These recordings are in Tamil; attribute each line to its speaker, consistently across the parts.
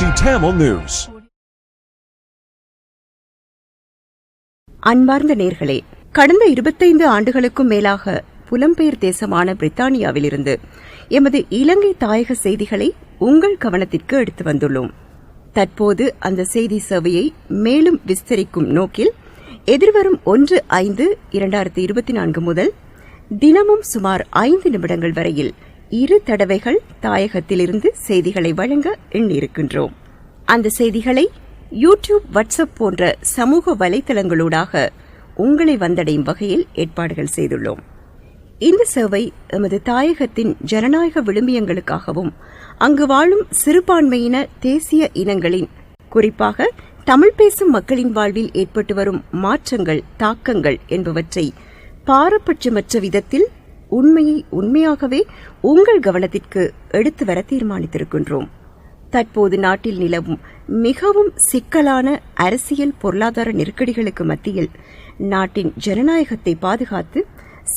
Speaker 1: Tamil News.
Speaker 2: அன்பார்ந்த நேர்களே, கடந்த 25 ஆண்டுகளுக்கும் மேலாக புலம்பெயர் தேசமான பிரித்தானியாவிலிருந்து எமது இலங்கை தாயக செய்திகளை உங்கள் கவனத்திற்கு எடுத்து வந்துள்ளோம். தற்போது அந்த செய்தி சேவையை மேலும் விஸ்தரிக்கும் நோக்கில் எதிர்வரும் 1/5/2024 முதல் தினமும் சுமார் 5 நிமிடங்கள் வரையில் 2 தடவைகள் தாயகத்திலிருந்து செய்திகளை வழங்க எண்ணியிருக்கின்றோம். அந்த செய்திகளை யூடியூப், வாட்ஸ்அப் போன்ற சமூக வலைதளங்களூடாக உங்களை வந்தடையும் வகையில் ஏற்பாடுகள் செய்துள்ளோம். இந்த சேவை எமது தாயகத்தின் ஜனநாயக விழுமியங்களுக்காகவும் அங்கு வாழும் சிறுபான்மையின தேசிய இனங்களின், குறிப்பாக தமிழ் பேசும் மக்களின் வாழ்வில் ஏற்பட்டு வரும் மாற்றங்கள், தாக்கங்கள் என்பவற்றை பாரபட்சமற்ற விதத்தில் உண்மையை உண்மையாகவே உங்கள் கவனத்திற்கு எடுத்து வர தீர்மானித்திருக்கின்றோம். தற்போது நாட்டில் நிலவும் மிகவும் சிக்கலான அரசியல், பொருளாதார நெருக்கடிகளுக்கு மத்தியில் நாட்டின் ஜனநாயகத்தை பாதுகாத்து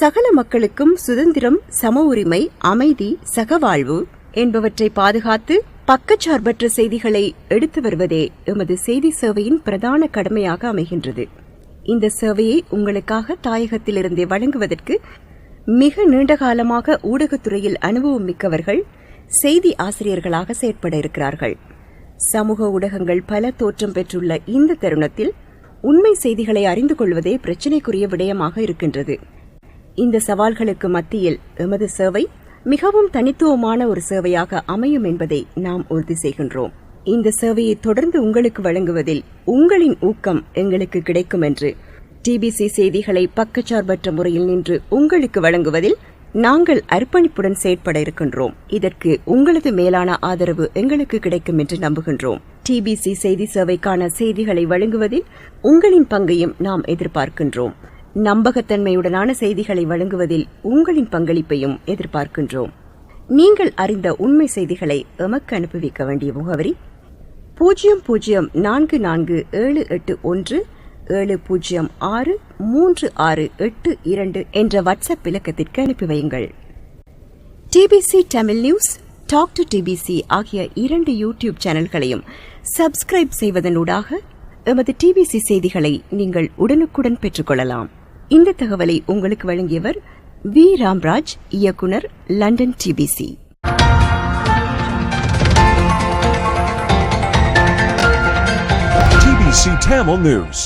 Speaker 2: சகல மக்களுக்கும் சுதந்திரம், சம உரிமை, அமைதி, சகவாழ்வு என்பவற்றை பாதுகாத்து பக்கச்சார்பற்ற செய்திகளை எடுத்து வருவதே எமது செய்தி சேவையின் பிரதான கடமையாக அமைகின்றது. இந்த சேவையை உங்களுக்காக தாயகத்திலிருந்தே வழங்குவதற்கு மிக நீண்ட காலமாக ஊடகத்துறையில் அனுபவம் மிக்கவர்கள் செய்தி ஆசிரியர்களாக செயற்பட இருக்கிறார்கள். சமூக ஊடகங்கள் பல தோற்றம் பெற்றுள்ள இந்த தருணத்தில் உண்மை செய்திகளை அறிந்து கொள்வதே பிரச்சினைக்குரிய விடயமாக இருக்கின்றது. இந்த சவால்களுக்கு மத்தியில் எமது சேவை மிகவும் தனித்துவமான ஒரு சேவையாக அமையும் என்பதை நாம் உறுதி செய்கின்றோம். இந்த சேவையை தொடர்ந்து உங்களுக்கு வழங்குவதில் உங்களின் ஊக்கம் எங்களுக்கு கிடைக்கும் என்று டிபிசி செய்திகளை பக்கச்சார்பற்ற முறையில் நின்று உங்களுக்கு வழங்குவதில் நாங்கள் அர்ப்பணிப்புடன் செயற்பட இருக்கின்றோம். இதற்கு உங்களது மேலான ஆதரவு எங்களுக்கு கிடைக்கும் என்று நம்புகின்றோம். டிபிசி செய்தி சேவைக்கான செய்திகளை வழங்குவதில் உங்களின் பங்கையும் நாம் எதிர்பார்க்கின்றோம். நம்பகத்தன்மையுடனான செய்திகளை வழங்குவதில் உங்களின் பங்களிப்பையும் எதிர்பார்க்கின்றோம். நீங்கள் அறிந்த உண்மை செய்திகளை எமக்கு அனுப்பி வைக்க வேண்டிய முகவரி 004771706368 என்ற வாட்ஸ்அப் இலக்கத்திற்கு அனுப்பி வையுங்கள். DBC Tamil news, talk to DBC ஆகிய 2 யூடியூப் சேனல்களையும் சப்ஸ்கிரைப் செய்வதனூடாக எமது டிபிசி செய்திகளை நீங்கள் உடனுக்குடன் பெற்றுக்கொள்ளலாம். இந்த தகவலை உங்களுக்கு வழங்கியவர் வி. ராம்ராஜ், இயக்குனர், London, DPC.
Speaker 1: TBC Tamil News.